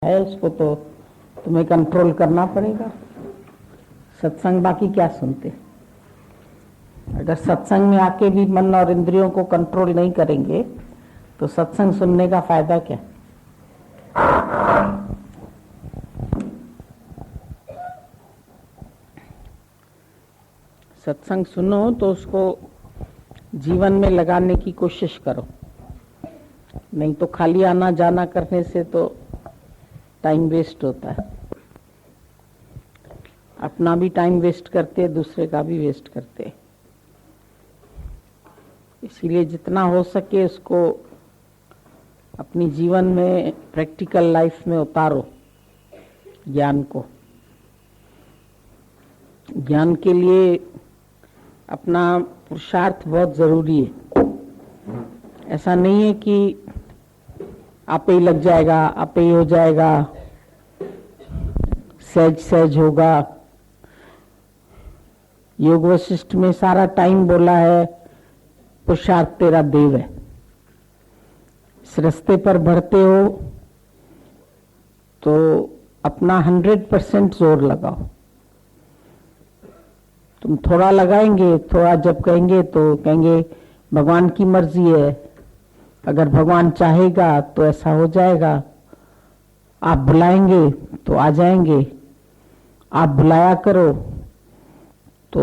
है उसको तो तुम्हें कंट्रोल करना पड़ेगा। सत्संग बाकी क्या सुनते। अगर सत्संग में आके भी मन और इंद्रियों को कंट्रोल नहीं करेंगे तो सत्संग सुनने का फायदा क्या। सत्संग सुनो तो उसको जीवन में लगाने की कोशिश करो, नहीं तो खाली आना जाना करने से तो टाइम वेस्ट होता है। अपना भी टाइम वेस्ट करते, दूसरे का भी वेस्ट करते। इसीलिए जितना हो सके उसको अपनी जीवन में, प्रैक्टिकल लाइफ में उतारो ज्ञान को। ज्ञान के लिए अपना पुरुषार्थ बहुत जरूरी है। ऐसा नहीं है कि आपे ही लग जाएगा, आपे ही हो जाएगा, सहज सहज होगा। योग वशिष्ठ में सारा टाइम बोला है पुरुषार्थ तेरा देव है। इस रास्ते पर बढ़ते हो तो अपना 100% जोर लगाओ। तुम थोड़ा लगाएंगे, थोड़ा जब कहेंगे तो कहेंगे भगवान की मर्जी है, अगर भगवान चाहेगा तो ऐसा हो जाएगा। आप बुलाएंगे तो आ जाएंगे, आप बुलाया करो। तो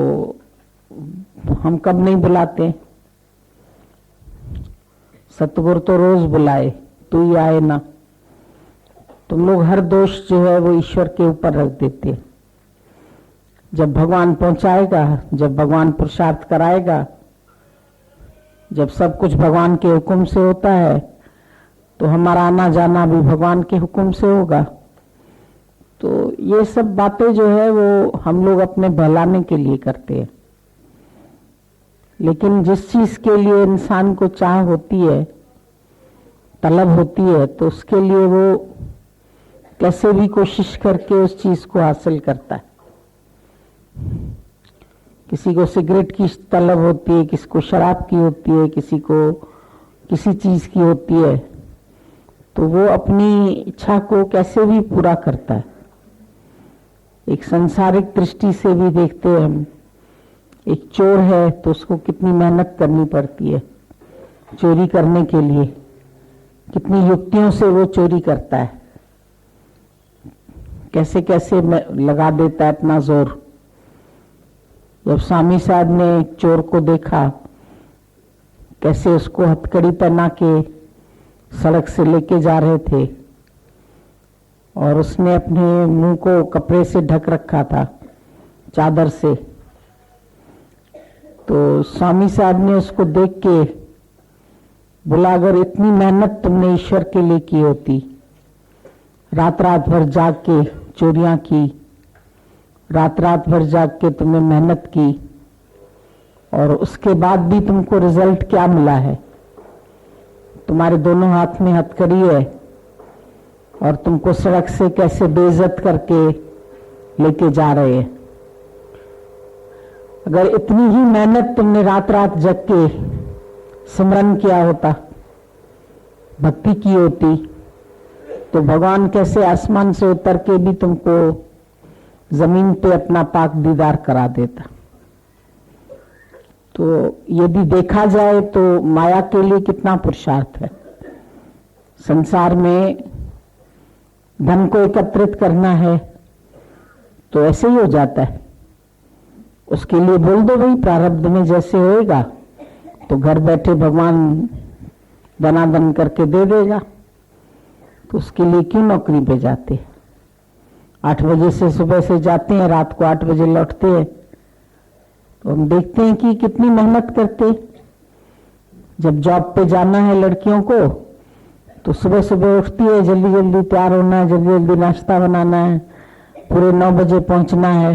हम कब नहीं बुलाते। सतगुरु तो रोज बुलाए, तू ही आए ना। तुम लोग हर दोष जो है वो ईश्वर के ऊपर रख देते। जब भगवान पहुंचाएगा, जब भगवान पुरुषार्थ कराएगा, जब सब कुछ भगवान के हुक्म से होता है तो हमारा आना जाना भी भगवान के हुक्म से होगा। तो ये सब बातें जो है वो हम लोग अपने बहलाने के लिए करते हैं। लेकिन जिस चीज के लिए इंसान को चाह होती है, तलब होती है, तो उसके लिए वो कैसे भी कोशिश करके उस चीज को हासिल करता है। किसी को सिगरेट की तलब होती है, किसी को शराब की होती है, किसी को किसी चीज की होती है, तो वो अपनी इच्छा को कैसे भी पूरा करता है। एक सांसारिक दृष्टि से भी देखते हैं हम, एक चोर है तो उसको कितनी मेहनत करनी पड़ती है चोरी करने के लिए, कितनी युक्तियों से वो चोरी करता है, कैसे कैसे लगा देता है अपना जोर। जब स्वामी साहब ने चोर को देखा, कैसे उसको हथकड़ी पहना के सड़क से लेके जा रहे थे और उसने अपने मुंह को कपड़े से ढक रखा था, चादर से, तो स्वामी साहब ने उसको देख के बोला, अगर इतनी मेहनत तुमने ईश्वर के लिए की होती, रात रात भर जाग के चोरियां की, रात रात भर जाग के तुमने मेहनत की और उसके बाद भी तुमको रिजल्ट क्या मिला है। तुम्हारे दोनों हाथ में हथकड़ी है और तुमको सड़क से कैसे बेइज्जत करके लेके जा रहे हैं। अगर इतनी ही मेहनत तुमने रात रात जग के सिमरन किया होता, भक्ति की होती, तो भगवान कैसे आसमान से उतर के भी तुमको जमीन पे अपना पाक दीदार करा देता। तो यदि देखा जाए तो माया के लिए कितना पुरुषार्थ है। संसार में धन को एकत्रित करना है तो ऐसे ही हो जाता है। उसके लिए बोल दो भाई प्रारब्ध में जैसे होएगा तो घर बैठे भगवान दनादन करके दे देगा। तो उसके लिए क्यों नौकरी पे जाते। 8 बजे से सुबह से जाते हैं, रात को 8 बजे लौटते हैं। तो हम देखते हैं कि कितनी मेहनत करते। जब जॉब पे जाना है लड़कियों को तो सुबह सुबह उठती है, जल्दी जल्दी तैयार होना है, जल्दी जल्दी नाश्ता बनाना है, पूरे 9 बजे पहुंचना है,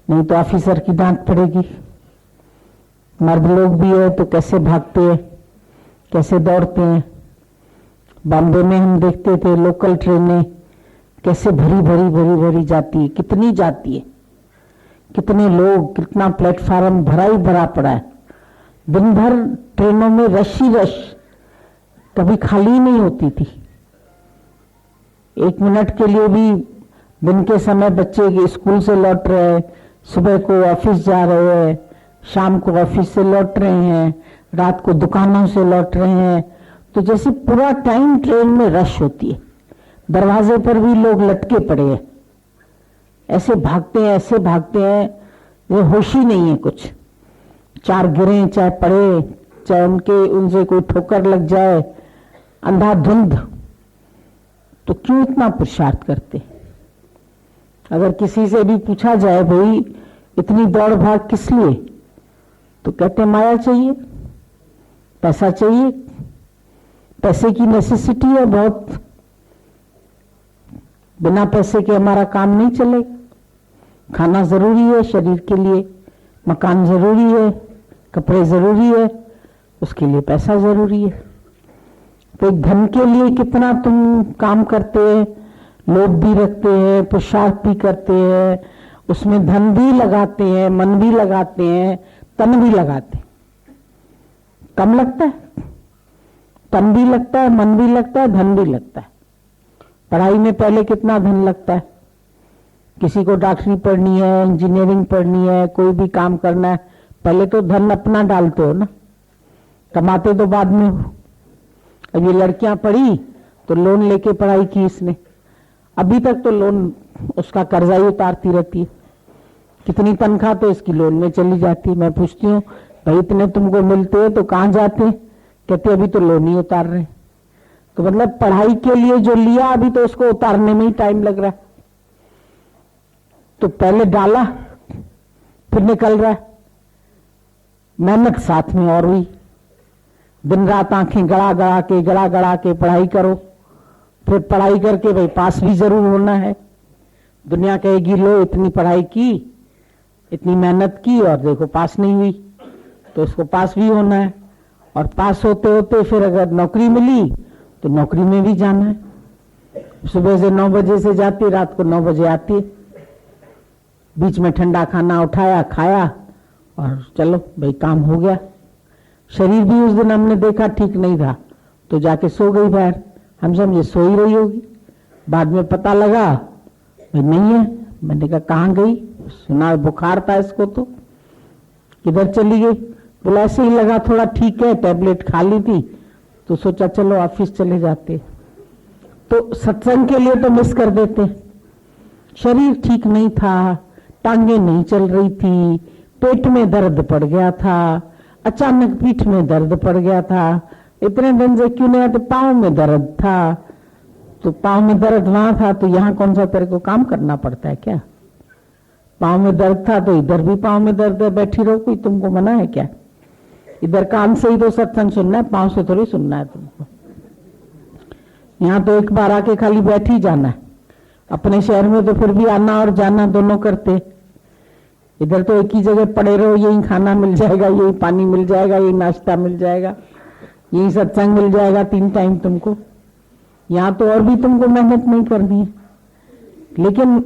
नहीं तो ऑफिसर की डांट पड़ेगी। मर्द लोग भी है तो कैसे भागते हैं, कैसे दौड़ते हैं। बॉम्बे में हम देखते थे लोकल ट्रेनें कैसे भरी भरी भरी भरी जाती है, कितनी जाती है, कितने लोग, कितना प्लेटफार्म भरा ही भरा पड़ा है। दिन भर ट्रेनों में रश ही रश, कभी खाली नहीं होती थी। 1 मिनट के लिए भी दिन के समय बच्चे स्कूल से लौट रहे हैं, सुबह को ऑफिस जा रहे हैं, शाम को ऑफिस से लौट रहे हैं, रात को दुकानों से लौट रहे हैं, तो जैसे पूरा टाइम ट्रेन में रश होती है, दरवाजे पर भी लोग लटके पड़े हैं, ऐसे भागते हैं, ये होश ही नहीं है कुछ। 4 गिरे चाहे पड़े, चाहे उनसे कोई ठोकर लग जाए, अंधाधुंध, तो क्यों इतना पुरुषार्थ करते? अगर किसी से भी पूछा जाए भाई इतनी दौड़ भाग किस लिए, तो कहते माया चाहिए, पैसा चाहिए, पैसे की नेसेसिटी है बहुत, बिना पैसे के हमारा काम नहीं चलेगा, खाना जरूरी है शरीर के लिए, मकान जरूरी है, कपड़े जरूरी है, उसके लिए पैसा जरूरी है। तो धन के लिए कितना तुम काम करते हैं, लोभ भी रखते हैं, पुरुषार्थ भी करते हैं, उसमें धन भी लगाते हैं, मन भी लगाते हैं, तन भी लगाते हैं। कम लगता है? तन भी लगता है, मन भी लगता है, धन भी लगता है। पढ़ाई में पहले कितना धन लगता है? किसी को डॉक्टरी पढ़नी है, इंजीनियरिंग पढ़नी है, कोई भी काम करना है, पहले तो धन अपना डालते हो ना, कमाते तो बाद में हो। अब ये लड़कियां पढ़ी तो लोन लेके पढ़ाई की इसने, अभी तक तो लोन उसका कर्जा ही उतारती रहती है, कितनी तनख्वाह तो इसकी लोन में चली जाती है। मैं पूछती हूँ भाई इतने तुमको मिलते हैं तो कहाँ जाते? कहते अभी तो लोन ही उतार रहे। तो मतलब पढ़ाई के लिए जो लिया अभी तो उसको उतारने में ही टाइम लग रहा है। तो पहले डाला फिर निकल रहा है, मेहनत साथ में और हुई, दिन रात आंखें गड़ा गड़ा के पढ़ाई करो, फिर पढ़ाई करके भाई पास भी जरूर होना है। दुनिया कहेगी लो इतनी पढ़ाई की, इतनी मेहनत की और देखो पास नहीं हुई, तो इसको पास भी होना है। और पास होते होते फिर अगर नौकरी मिली तो नौकरी में भी जाना है। सुबह से 9 बजे से जाती, रात को 9 बजे आती, बीच में ठंडा खाना उठाया, खाया और चलो भाई काम हो गया। शरीर भी उस दिन हमने देखा ठीक नहीं था तो जाके सो गई बाहर, हम समझे सो ही रही होगी, बाद में पता लगा भाई नहीं है। मैंने कहा कहाँ गई? सुना बुखार था इसको, तो किधर चली गई? बोला ऐसे ही लगा थोड़ा ठीक है, टैबलेट खा ली थी तो सोचा चलो ऑफिस चले जाते। तो सत्संग के लिए तो मिस कर देते। शरीर ठीक नहीं था, टांगे नहीं चल रही थी, पेट में दर्द पड़ गया था, अचानक पीठ में दर्द पड़ गया था, इतने दिन से क्यों नहीं आते? पाँव में दर्द था, तो पाँव में दर्द वहां था तो यहाँ कौन सा तेरे को काम करना पड़ता है क्या? पाँव में दर्द था तो इधर भी पाँव में दर्द है, बैठी रहो, कोई तुमको मना है क्या? इधर कान से ही तो सत्संग सुनना है, पाँव से थोड़ी सुनना है तुमको। यहाँ तो एक बार आके खाली बैठ ही जाना है। अपने शहर में तो फिर भी आना और जाना दोनों करते, इधर तो एक ही जगह पड़े रहो, यही खाना मिल जाएगा, यही पानी मिल जाएगा, यही नाश्ता मिल जाएगा, यही सत्संग मिल जाएगा 3 टाइम तुमको। यहाँ तो और भी तुमको मेहनत नहीं करनी है। लेकिन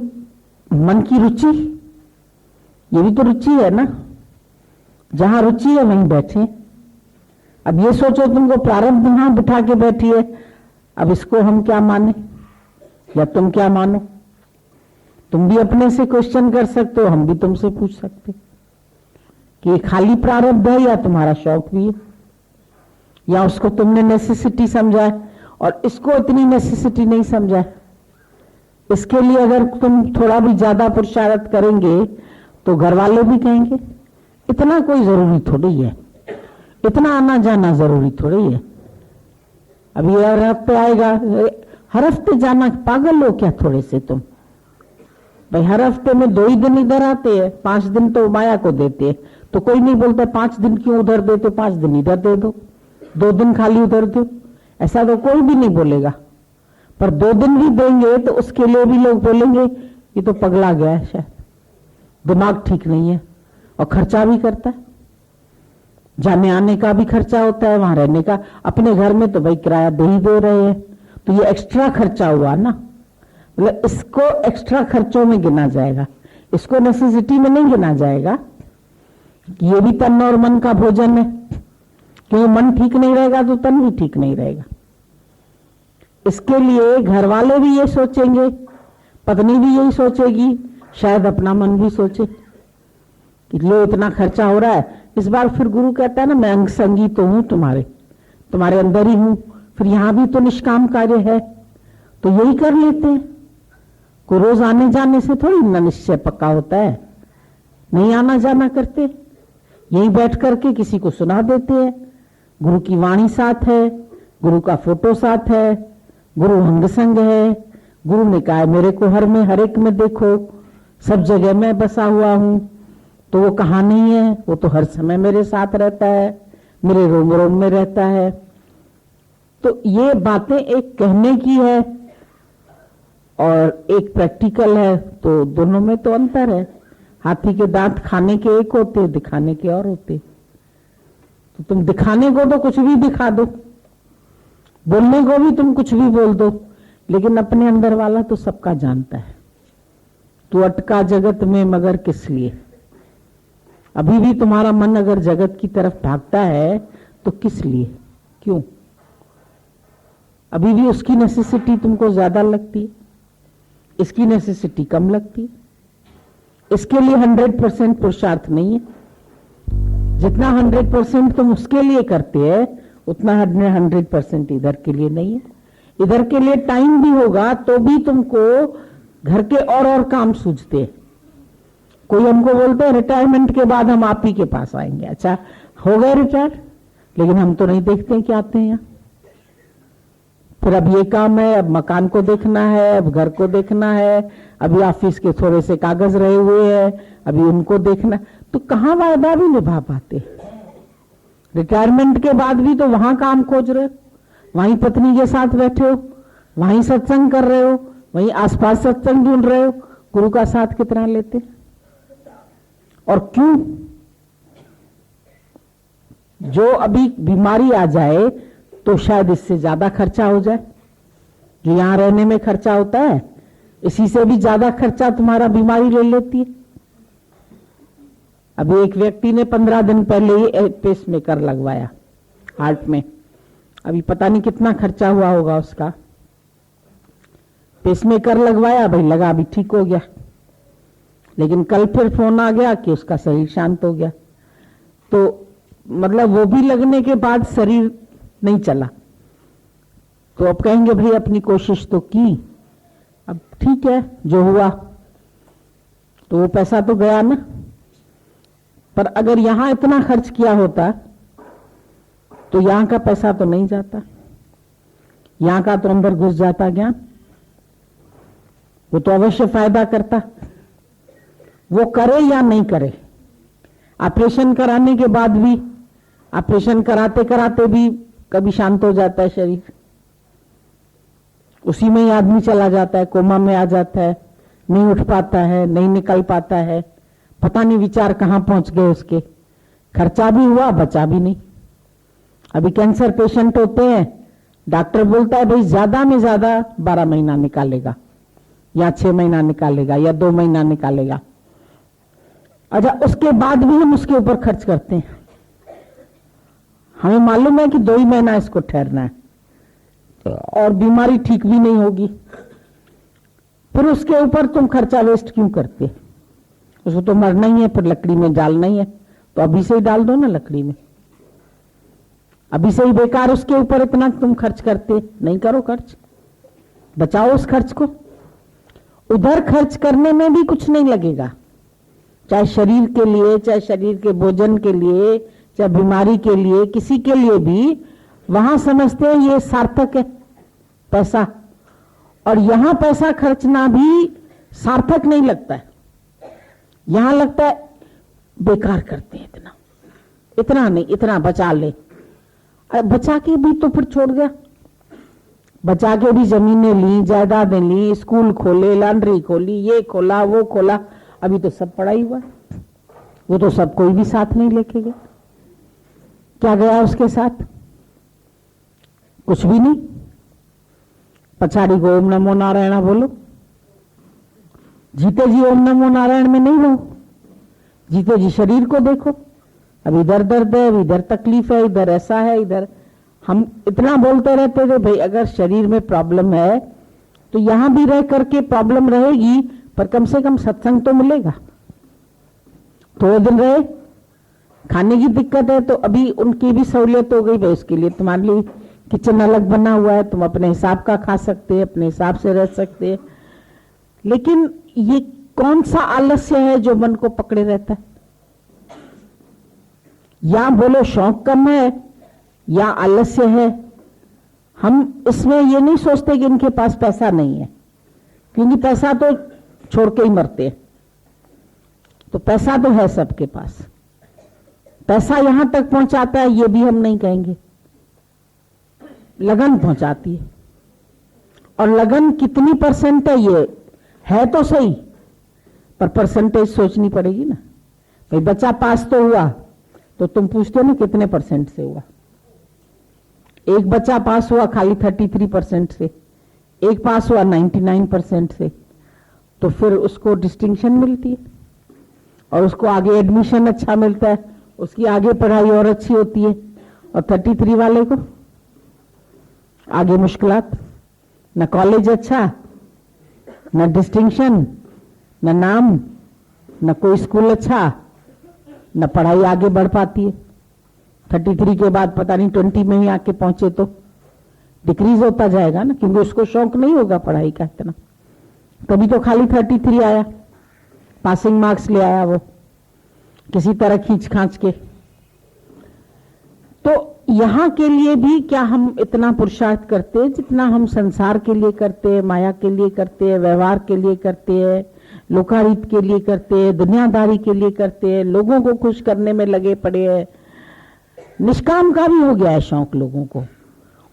मन की रुचि, ये भी तो रुचि है ना, जहां रुचि है वहीं बैठे। अब ये सोचो तुमको प्रारब्ध यहां बिठा के बैठी है, अब इसको हम क्या माने या तुम क्या मानो? तुम भी अपने से क्वेश्चन कर सकते हो, हम भी तुमसे पूछ सकते कि ये खाली प्रारब्ध है या तुम्हारा शौक भी है, या उसको तुमने नेसेसिटी समझा है और इसको इतनी नेसेसिटी नहीं समझा है। इसके लिए अगर तुम थोड़ा भी ज्यादा पुरुषार्थ करेंगे तो घर वाले भी कहेंगे इतना कोई जरूरी थोड़ी है, इतना आना जाना जरूरी थोड़ी है। अब ये हर हफ्ते आएगा, हर हफ्ते जाना, पागल हो क्या थोड़े से तुम? भाई हर हफ्ते में 2 ही दिन इधर आते हैं, 5 दिन तो माया को देते हैं, तो कोई नहीं बोलता 5 दिन क्यों उधर देते, 5 दिन इधर दे दो, 2 दिन खाली उधर दो, ऐसा तो कोई भी नहीं बोलेगा। पर 2 दिन भी देंगे तो उसके लिए भी लोग बोलेंगे ये तो पगला गया है, शायद दिमाग ठीक नहीं है, और खर्चा भी करता है, जाने आने का भी खर्चा होता है, वहां रहने का। अपने घर में तो भाई किराया दे ही दे रहे हैं, तो ये एक्स्ट्रा खर्चा हुआ ना, मतलब इसको एक्स्ट्रा खर्चों में गिना जाएगा, इसको नेसेसिटी में नहीं गिना जाएगा। ये भी तन और मन का भोजन है, क्योंकि मन ठीक नहीं रहेगा तो तन भी ठीक नहीं रहेगा। इसके लिए घर वाले भी ये सोचेंगे, पत्नी भी यही सोचेगी, शायद अपना मन भी सोचे कि लो इतना खर्चा हो रहा है। इस बार फिर गुरु कहता है ना, मैं अंग संगी तो हूं तुम्हारे अंदर ही हूं, फिर यहां भी तो निष्काम कार्य है, तो यही कर लेते हैं। को रोज आने जाने से थोड़ी ना निश्चय पक्का होता है, नहीं आना जाना करते, यहीं बैठ करके किसी को सुना देते हैं। गुरु की वाणी साथ है, गुरु का फोटो साथ है, गुरु अंग संग है। गुरु ने कहा मेरे को हर एक में देखो, सब जगह मैं बसा हुआ हूं, तो वो कहा नहीं है, वो तो हर समय मेरे साथ रहता है, मेरे रोम रोम में रहता है। तो ये बातें एक कहने की है और एक प्रैक्टिकल है, तो दोनों में तो अंतर है। हाथी के दांत खाने के एक होते, दिखाने के और होते। तो तुम दिखाने को तो कुछ भी दिखा दो, बोलने को भी तुम कुछ भी बोल दो, लेकिन अपने अंदर वाला तो सबका जानता है। तू अटका जगत में मगर किस लिए, अभी भी तुम्हारा मन अगर जगत की तरफ भागता है तो किस लिए, क्यों? अभी भी उसकी नेसेसिटी तुमको ज्यादा लगती है, इसकी नेसेसिटी कम लगती है। इसके लिए 100% पुरुषार्थ नहीं है। जितना 100% तुम उसके लिए करते हैं, उतना 100% इधर के लिए नहीं है। इधर के लिए टाइम भी होगा तो भी तुमको घर के और काम सूझते हैं। कोई हमको बोलते हैं रिटायरमेंट के बाद हम आप ही के पास आएंगे। अच्छा, हो गए रिटायर, लेकिन हम तो नहीं देखते कि आते हैं यहाँ। फिर अब ये काम है, अब मकान को देखना है, अब घर को देखना है, अभी ऑफिस के थोड़े से कागज रहे हुए हैं, अभी उनको देखना, तो कहाँ वायदा भी निभा पाते। रिटायरमेंट के बाद भी तो वहां काम खोज रहे हो, वहीं पत्नी के साथ बैठे हो, वहीं सत्संग कर रहे हो, वहीं आसपास सत्संग ढूंढ रहे हो। गुरु का साथ कितना लेते और क्यों? जो अभी बीमारी आ जाए तो शायद इससे ज्यादा खर्चा हो जाए। जो यहां रहने में खर्चा होता है, इसी से भी ज्यादा खर्चा तुम्हारा बीमारी ले लेती है। अभी एक व्यक्ति ने 15 दिन पहले ही पेसमेकर लगवाया हार्ट में। अभी पता नहीं कितना खर्चा हुआ होगा उसका। पेसमेकर लगवाया, भाई लगा, अभी ठीक हो गया, लेकिन कल फिर फोन आ गया कि उसका शरीर शांत हो गया। तो मतलब वो भी लगने के बाद शरीर नहीं चला। तो अब कहेंगे भाई अपनी कोशिश तो की, अब ठीक है जो हुआ, तो वो पैसा तो गया ना। पर अगर यहां इतना खर्च किया होता तो यहां का पैसा तो नहीं जाता, यहां का तो अंदर घुस जाता ज्ञान, वो तो अवश्य फायदा करता। वो करे या नहीं करे, ऑपरेशन कराने के बाद भी, ऑपरेशन कराते कराते भी कभी शांत हो जाता है शरीर, उसी में ही आदमी चला जाता है, कोमा में आ जाता है, नहीं उठ पाता है, नहीं निकल पाता है, पता नहीं विचार कहां पहुंच गए उसके। खर्चा भी हुआ, बचा भी नहीं। अभी कैंसर पेशेंट होते हैं, डॉक्टर बोलता है भाई ज्यादा में ज्यादा 12 महीना निकालेगा, या 6 महीना निकालेगा, या 2 महीना निकालेगा। अच्छा, उसके बाद भी हम उसके ऊपर खर्च करते हैं। हमें मालूम है कि 2 ही महीना इसको ठहरना है और बीमारी ठीक भी नहीं होगी, फिर उसके ऊपर तुम खर्चा वेस्ट क्यों करते? उसको तो मरना ही है, फिर लकड़ी में डालना ही है, तो अभी से ही डाल दो ना लकड़ी में। अभी से ही बेकार उसके ऊपर इतना तुम खर्च करते नहीं, करो खर्च, बचाओ उस खर्च को। उधर खर्च करने में भी कुछ नहीं लगेगा, चाहे शरीर के लिए, चाहे शरीर के भोजन के लिए, चाहे बीमारी के लिए, किसी के लिए भी वहां समझते हैं ये सार्थक है पैसा। और यहां पैसा खर्चना भी सार्थक नहीं लगता है, यहां लगता है बेकार करते हैं, इतना इतना नहीं, इतना बचा ले। बचा के भी तो फिर छोड़ गया, बचा के भी जमीनें ली, जायदादें ली, स्कूल खोले, लॉन्ड्री खोली, ये खोला, वो खोला, अभी तो सब पड़ा ही हुआ, वो तो सब कोई भी साथ नहीं लेके गया। क्या गया उसके साथ? कुछ भी नहीं। पछाड़ी को ओम नमो नारायण बोलो, जीते जी ओम नमो नारायण में नहीं रहो, जीते जी शरीर को देखो। अब इधर दर्द है, इधर तकलीफ है, इधर ऐसा है, इधर हम इतना बोलते रहते थे भाई अगर शरीर में प्रॉब्लम है तो यहां भी रह करके प्रॉब्लम रहेगी, पर कम से कम सत्संग तो मिलेगा। थोड़े दिन रहे, खाने की दिक्कत है तो अभी उनकी भी सहूलियत हो गई भाई, उसके लिए तुम्हारे लिए किचन अलग बना हुआ है, तुम अपने हिसाब का खा सकते हैं, अपने हिसाब से रह सकते हैं। लेकिन ये कौन सा आलस्य है जो मन को पकड़े रहता है? या बोलो शौक कम है या आलस्य है। हम इसमें ये नहीं सोचते कि इनके पास पैसा नहीं है, क्योंकि पैसा तो छोड़ के ही मरते हैं। तो पैसा तो है सबके पास, पैसा यहां तक पहुंचाता है ये भी हम नहीं कहेंगे, लगन पहुंचाती है। और लगन कितनी परसेंट है ये है तो सही, पर परसेंटेज सोचनी पड़ेगी ना। भाई बच्चा पास तो हुआ तो तुम पूछते हो ना कितने परसेंट से हुआ। एक बच्चा पास हुआ खाली 33% से, एक पास हुआ 99% से, तो फिर उसको डिस्टिंक्शन मिलती है और उसको आगे एडमिशन अच्छा मिलता है, उसकी आगे पढ़ाई और अच्छी होती है। और 33 वाले को आगे मुश्किलात, न कॉलेज अच्छा, न डिस्टिंक्शन, न नाम, न कोई स्कूल अच्छा, न पढ़ाई आगे बढ़ पाती है। 33 के बाद पता नहीं 20 में ही आके पहुंचे तो डिक्रीज होता जाएगा ना, क्योंकि उसको शौक नहीं होगा पढ़ाई का इतना। कभी तो खाली 33 आया, पासिंग मार्क्स ले आया वो किसी तरह खींच खांच के। तो यहां के लिए भी क्या हम इतना पुरुषार्थ करते हैं जितना हम संसार के लिए करते हैं, माया के लिए करते हैं, व्यवहार के लिए करते हैं, लोकाहित के लिए करते हैं, दुनियादारी के लिए करते हैं, लोगों को खुश करने में लगे पड़े हैं। निष्काम का भी हो गया है शौक लोगों को,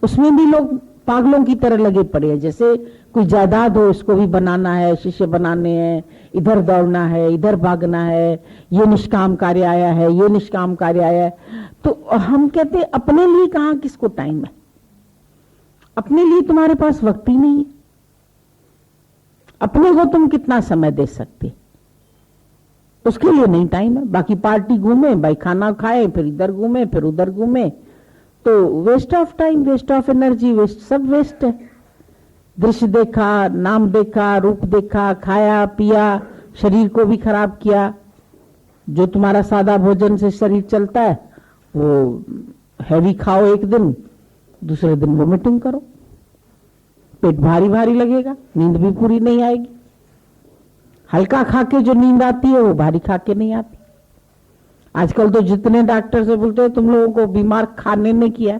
उसमें भी लोग पागलों की तरह लगे पड़े हैं। जैसे कोई जायदाद हो, इसको भी बनाना है, शीशे बनाने हैं, इधर दौड़ना है, इधर भागना है, ये निष्काम कार्य आया है, ये निष्काम कार्य आया है। तो हम कहते हैं अपने लिए कहां किसको टाइम है? अपने लिए तुम्हारे पास वक्त ही नहीं है। अपने को तुम कितना समय दे सकते, उसके लिए नहीं टाइम है। बाकी पार्टी घूमे, भाई खाना खाए, फिर इधर घूमे, फिर उधर घूमे, तो waste of time, waste of energy, waste, सब वेस्ट है। दृश्य देखा, नाम देखा, रूप देखा, खाया पिया, शरीर को भी खराब किया। जो तुम्हारा सादा भोजन से शरीर चलता है वो हैवी खाओ एक दिन, दूसरे दिन वोमिटिंग करो, पेट भारी भारी लगेगा, नींद भी पूरी नहीं आएगी। हल्का खा के जो नींद आती है वो भारी खा के नहीं आती। आजकल तो जितने डॉक्टर से बोलते हैं तुम लोगों को बीमार खाने ने किया,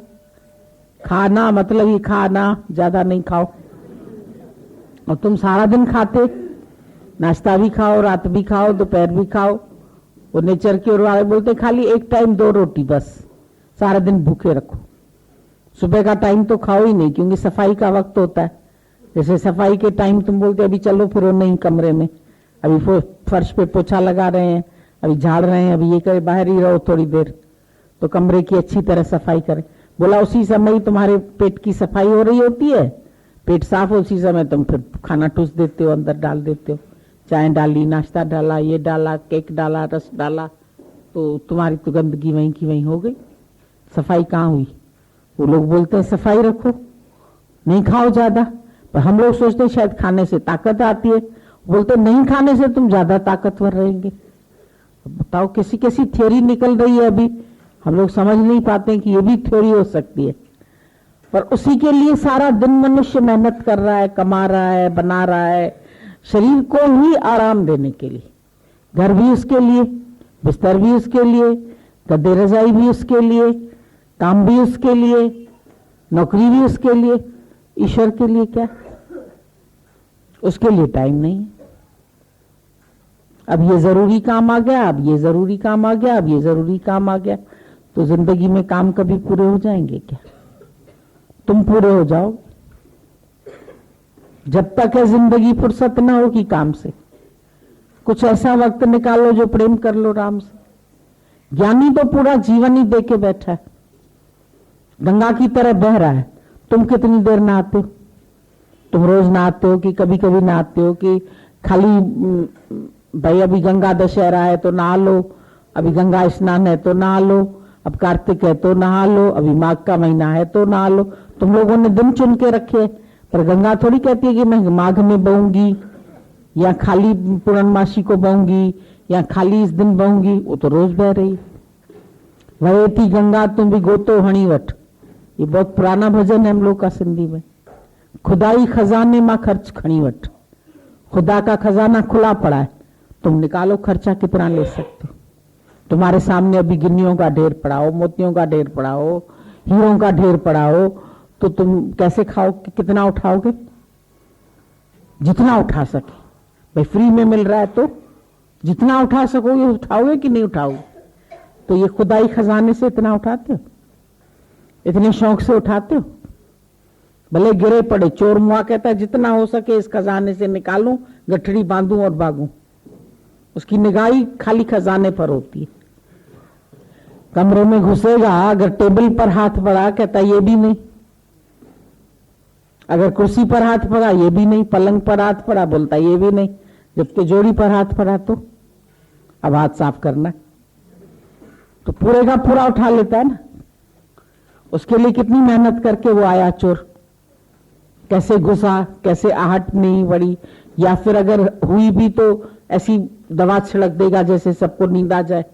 खाना मतलब ही खाना, ज्यादा नहीं खाओ। और तुम सारा दिन खाते, नाश्ता भी खाओ, रात भी खाओ, दोपहर भी खाओ। वो नेचर की ओर वाले बोलते खाली एक टाइम 2 रोटी बस, सारा दिन भूखे रखो। सुबह का टाइम तो खाओ ही नहीं, क्योंकि सफाई का वक्त होता है। जैसे सफाई के टाइम तुम बोलते अभी चलो फिरो नहीं कमरे में, अभी फर्श पे पोछा लगा रहे हैं, अभी झाड़ रहे हैं, अभी ये करे, बाहर ही रहो थोड़ी देर, तो कमरे की अच्छी तरह सफाई करें। बोला उसी समय ही तुम्हारे पेट की सफाई हो रही होती है, पेट साफ हो, उसी समय तुम फिर खाना ठूस देते हो, अंदर डाल देते हो, चाय डाली, नाश्ता डाला, ये डाला, केक डाला, रस डाला, तो तुम्हारी तो गंदगी वहीं की वहीं हो गई। सफाई कहाँ हुई? वो लोग बोलते हैं सफाई रखो, नहीं खाओ ज्यादा, पर हम लोग सोचते हैं शायद खाने से ताकत आती है, बोलते नहीं खाने से तुम ज्यादा ताकतवर रहेंगे। बताओ कैसी कैसी थ्योरी निकल रही है अभी, हम लोग समझ नहीं पाते कि ये भी थ्योरी हो सकती है। पर उसी के लिए सारा दिन मनुष्य मेहनत कर रहा है, कमा रहा है, बना रहा है, शरीर को ही आराम देने के लिए। घर भी उसके लिए, बिस्तर भी उसके लिए, गद्दे रजाई भी उसके लिए, काम भी उसके लिए, नौकरी भी उसके लिए। ईश्वर के लिए क्या? उसके लिए टाइम नहीं। अब ये जरूरी काम आ गया, अब ये जरूरी काम आ गया, अब ये जरूरी काम आ गया, तो जिंदगी में काम कभी पूरे हो जाएंगे क्या? तुम पूरे हो जाओ, जब तक है जिंदगी फुर्सत ना होगी काम से। कुछ ऐसा वक्त निकालो जो प्रेम कर लो राम से। ज्ञानी तो पूरा जीवन ही दे के बैठा है, गंगा की तरह बह रहा है। तुम कितनी देर नहाते हो? तुम रोज नहाते हो कि कभी कभी नहाते हो कि खाली भाई अभी गंगा दशहरा है तो नहा लो, अभी गंगा स्नान है तो नहा लो, अब कार्तिक है तो नहा लो, अभी माघ का महीना है तो नहा लो। तुम लोगों ने दिन चुन के रखे, पर गंगा थोड़ी कहती है कि मैं माघ में बहूंगी या खाली पूर्णमासी को बहूंगी या खाली इस दिन बहूंगी। वो तो रोज बह रही। वहे थी गंगा तुम भी गोतो हणीवट, ये बहुत पुराना भजन है हम लोग का सिंधी में। खुदाई खजाने मां खर्च खणीवट, खुदा का खजाना खुला पड़ा है, तुम निकालो खर्चा कितना ले सकते हो। तुम्हारे सामने अभी गिन्नियों का ढेर पड़ा हो, मोतियों का ढेर पड़ा हो, हीरों का ढेर पड़ा हो, तो तुम कैसे खाओ, कितना उठाओगे? जितना उठा सके। भाई फ्री में मिल रहा है तो जितना उठा सकोगे उठाओगे कि नहीं उठाओगे? तो ये खुदाई खजाने से इतना उठाते हो, इतने शौक से उठाते हो? भले गिरे पड़े। चोर मुआ कहता है जितना हो सके इस खजाने से निकालूं, गठड़ी बांधूं और भागूं। उसकी निगाही खाली खजाने पर होती है। कमरे में घुसेगा, अगर टेबल पर हाथ पड़ा कहता ये भी नहीं, अगर कुर्सी पर हाथ पड़ा ये भी नहीं, पलंग पर हाथ पड़ा बोलता ये भी नहीं, जब तिजोरी पर हाथ पड़ा तो अब हाथ साफ करना, तो पूरे का पूरा उठा लेता है ना। उसके लिए कितनी मेहनत करके वो आया चोर, कैसे घुसा, कैसे आहट नहीं पड़ी, या फिर अगर हुई भी तो ऐसी दवा छिड़क देगा जैसे सबको नींद आ जाए।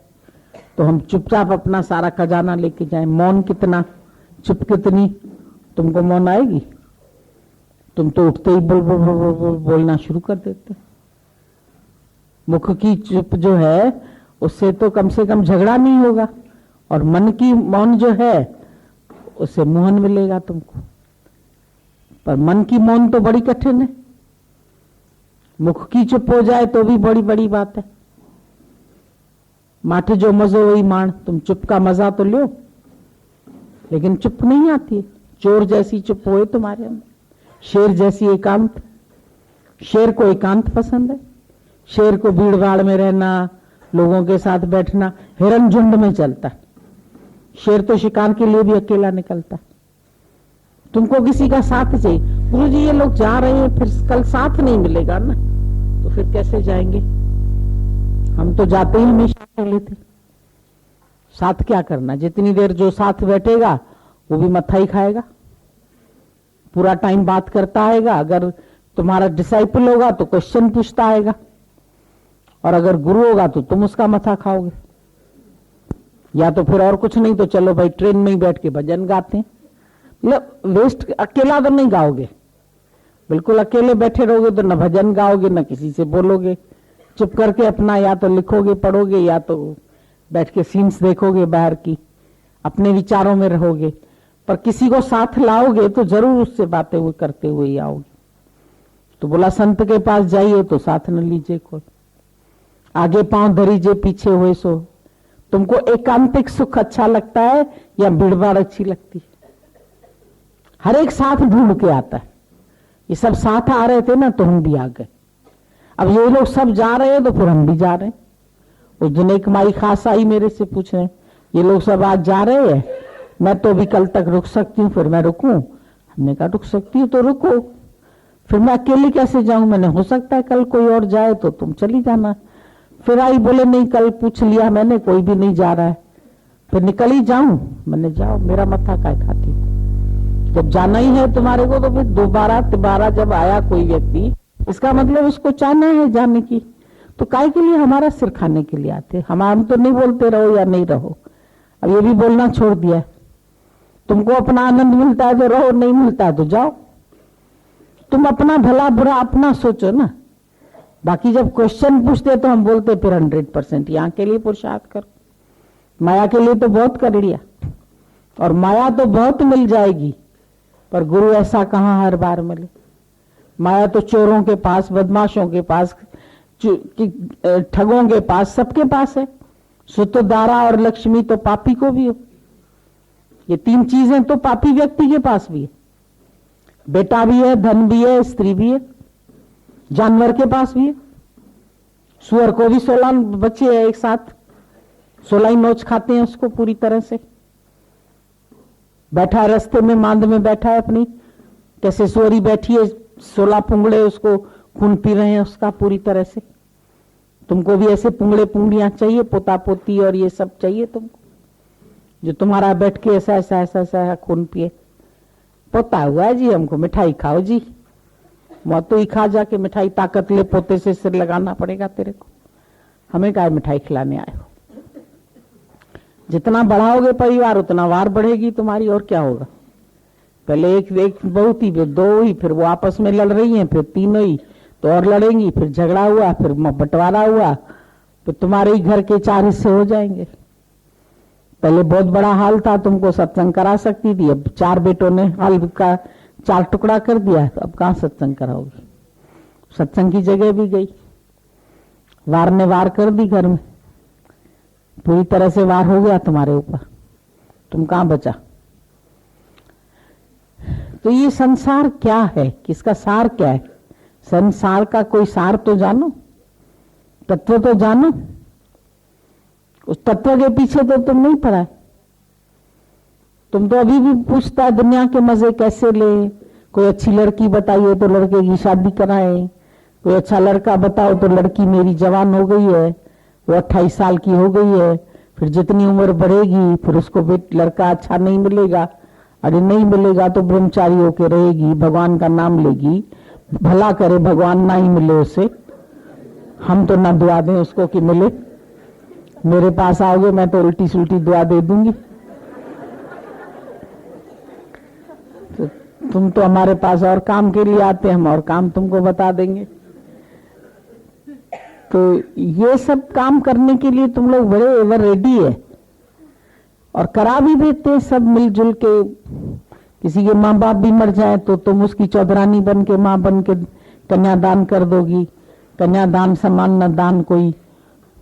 तो हम चुपचाप अपना सारा खजाना लेके जाएं। मौन कितना, चुप कितनी। तुमको मौन आएगी? तुम तो उठते ही बोल बोल बोल बोल बोलना शुरू कर देते। मुख की चुप जो है उससे तो कम से कम झगड़ा नहीं होगा, और मन की मौन जो है उससे मोहन मिलेगा तुमको। पर मन की मौन तो बड़ी कठिन है। मुख की चुप हो जाए तो भी बड़ी बड़ी बात है। माठे जो मजो वही माण, तुम चुप का मजा तो लो, लेकिन चुप नहीं आती है। चोर जैसी चुप होए तुम्हारे अंदर, शेर जैसी एकांत। शेर को एकांत पसंद है, शेर को भीड़ भाड़ में रहना, लोगों के साथ बैठना। हिरन झुंड में चलता है, शेर तो शिकार के लिए भी अकेला निकलता है। तुमको किसी का साथ चाहिए। गुरु जी ये लोग जा रहे हैं, फिर कल साथ नहीं मिलेगा ना, तो फिर कैसे जाएंगे? हम तो जाते ही हमेशा अकेले थे। साथ क्या करना? जितनी देर जो साथ बैठेगा वो भी मत्था ही खाएगा, पूरा टाइम बात करता आएगा। अगर तुम्हारा डिसाइपल होगा तो क्वेश्चन पूछता आएगा, और अगर गुरु होगा तो तुम उसका मथा खाओगे। या तो फिर और कुछ नहीं तो चलो भाई ट्रेन में ही बैठ के भजन गाते हैं। मतलब वेस्ट, अकेला तो नहीं गाओगे। बिल्कुल अकेले बैठे रहोगे तो न भजन गाओगे न किसी से बोलोगे। चुप करके अपना या तो लिखोगे पढ़ोगे, या तो बैठ के सीन्स देखोगे बाहर की, अपने विचारों में रहोगे। पर किसी को साथ लाओगे तो जरूर उससे बातें हुए करते हुए ही आओगे। तो बोला संत के पास जाइए तो साथ न लीजिए कोई, आगे पांव धरीजे पीछे हुए सो। तुमको एकांतिक सुख अच्छा लगता है या भीड़भाड़ अच्छी लगती है? हर एक साथ ढूंढ के आता है। ये सब साथ आ रहे थे ना तो हम भी आ गए। अब ये लोग सब जा रहे हैं तो फिर हम भी जा रहे हैं। उस दिन एक माई खास आई मेरे से पूछ रहे हैं, ये लोग सब आज जा रहे हैं, मैं तो भी कल तक रुक सकती हूँ, फिर मैं रुकूं? हमने कहा रुक सकती हूँ तो रुको, फिर मैं अकेली कैसे जाऊं? मैंने हो सकता है कल कोई और जाए तो तुम चली जाना। फिर आई, बोले नहीं कल पूछ लिया मैंने, कोई भी नहीं जा रहा है, फिर निकल ही जाऊं? मैंने जाओ, मेरा मत्था काय खाती, जब जाना ही है तुम्हारे को तो फिर दोबारा जब आया कोई व्यक्ति, इसका मतलब उसको चाहना है जाने की, तो काय के लिए हमारा सिर खाने के लिए आते? हम तो नहीं बोलते रहो या नहीं रहो, अब ये भी बोलना छोड़ दिया। तुमको अपना आनंद मिलता है तो रहो, नहीं मिलता है तो जाओ। तुम अपना भला बुरा अपना सोचो ना। बाकी जब क्वेश्चन पूछते तो हम बोलते फिर 100% यहाँ के लिए पुरुषार्थ करो। माया के लिए तो बहुत कर लिया, और माया तो बहुत मिल जाएगी, पर गुरु ऐसा कहाँ हर बार मिले। माया तो चोरों के पास, बदमाशों के पास, ठगों के पास, सबके पास है। सुतदारा और लक्ष्मी तो पापी को भी हो। ये तीन चीजें तो पापी व्यक्ति के पास भी है। बेटा भी है, धन भी है, स्त्री भी है, जानवर के पास भी है। सुअर को भी 16 बच्चे हैं एक साथ, 16 ही नोच खाते हैं उसको पूरी तरह से। बैठा है रास्ते में, मांद में बैठा है अपनी, कैसे सुअरी बैठी है, 16 पुंगड़े उसको खून पी रहे हैं उसका पूरी तरह से। तुमको भी ऐसे पुंगड़े पुंगड़ियां चाहिए, पोता पोती और ये सब चाहिए तुमको? जो तुम्हारा बैठ के ऐसा ऐसा ऐसा ऐसा खून पिए। पोता हुआ है जी, हमको मिठाई खाओ जी। मौत तो ही खा जाके मिठाई, ताकत ले, पोते से सिर लगाना पड़ेगा तेरे को। हमें क्या मिठाई खिलाने आए हो? जितना बढ़ाओगे परिवार उतना वार बढ़ेगी तुम्हारी, और क्या होगा। पहले एक बहू थी, फिर दो हुई, फिर वो आपस में लड़ रही हैं, फिर तीन हुई तो और लड़ेंगी, फिर झगड़ा हुआ, फिर बंटवारा हुआ, फिर तुम्हारे ही घर के 4 हिस्से हो जाएंगे। पहले बहुत बड़ा हाल था, तुमको सत्संग करा सकती थी, अब 4 बेटों ने हाल का 4 टुकड़ा कर दिया, तो अब कहां सत्संग कराओगी। सत्संग की जगह भी गई, वार ने वार कर दी घर में, पूरी तरह से वार हो गया तुम्हारे ऊपर, तुम कहां बचा। तो ये संसार क्या है, किसका सार क्या है? संसार का कोई सार तो जानो, तत्व तो जानो। उस तत्व के पीछे तो तुम नहीं पड़ा। तुम तो अभी भी पूछता है दुनिया के मजे कैसे ले, कोई अच्छी लड़की बताइए तो लड़के की शादी कराए, कोई अच्छा लड़का बताओ तो लड़की मेरी जवान हो गई है, वो 28 साल की हो गई है, फिर जितनी उम्र बढ़ेगी फिर उसको लड़का अच्छा नहीं मिलेगा, अरे नहीं मिलेगा तो ब्रह्मचारी होके रहेगी, भगवान का नाम लेगी, भला करे भगवान ना ही मिले उसे, हम तो ना दुआ दें उसको कि मिले। मेरे पास आओगे मैं तो उल्टी सुल्टी दुआ दे दूंगी। तो तुम तो हमारे पास और काम के लिए आते, हम और काम तुमको बता देंगे। तो ये सब काम करने के लिए तुम लोग बड़े एवर रेडी है, और करा भी देते हैं सब मिलजुल के। किसी के माँ बाप भी मर जाए तो तुम उसकी चौधरानी बन के, माँ बन के कन्यादान कर दोगी। कन्यादान समान न दान कोई।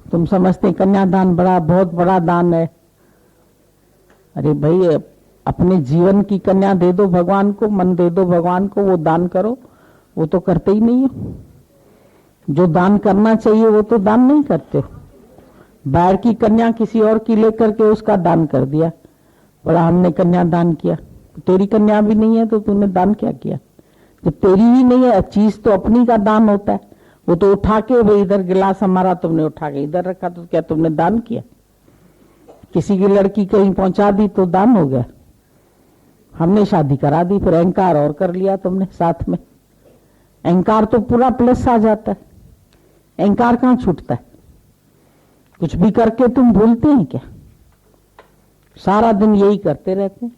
तुम समझते कन्यादान बड़ा बहुत बड़ा दान है। अरे भाई, अपने जीवन की कन्या दे दो भगवान को, मन दे दो भगवान को, वो दान करो। वो तो करते ही नहीं हो। जो दान करना चाहिए वो तो दान नहीं करते हो। बाहर की कन्या किसी और की लेकर के उसका दान कर दिया, बड़ा हमने कन्या दान किया। तेरी कन्या भी नहीं है तो तूने दान क्या किया? जब तेरी ही नहीं है, चीज तो अपनी का दान होता है। वो तो उठा के भाई इधर गिलास हमारा तुमने उठा के इधर रखा, तो क्या तुमने दान किया? किसी की लड़की कहीं पहुंचा दी तो दान हो गया। हमने शादी करा दी, फिर अहंकार और कर लिया तुमने साथ में। अहंकार तो पूरा प्लस आ जाता है, अहंकार कहां छूटता है? कुछ भी करके तुम भूलते हैं क्या? सारा दिन यही करते रहते हैं,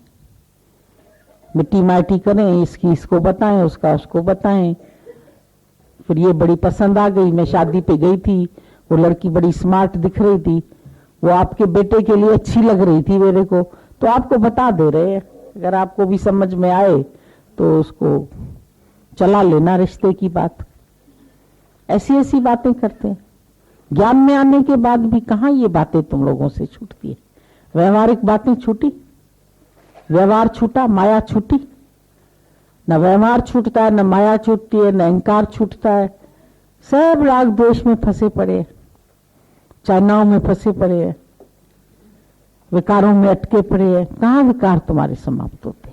मिट्टी माटी करें, इसकी इसको बताएं, उसका उसको बताएं। फिर ये बड़ी पसंद आ गई, मैं शादी पे गई थी, वो लड़की बड़ी स्मार्ट दिख रही थी, वो आपके बेटे के लिए अच्छी लग रही थी मेरे को, तो आपको बता दे रहे हैं। अगर आपको भी समझ में आए तो उसको चला लेना रिश्ते की बात। ऐसी ऐसी बातें करते हैं। ज्ञान में आने के बाद भी कहां ये बातें तुम लोगों से छूटती है? व्यवहारिक बातें छूटी, व्यवहार छूटा, माया छूटी। न व्यवहार छूटता है, न माया छूटती है, न अहंकार छूटता है। सब राग द्वेष में फंसे पड़े हैं, चाइनाओं में फंसे पड़े हैं, विकारों में अटके पड़े हैं। कहां विकार तुम्हारे समाप्त होते?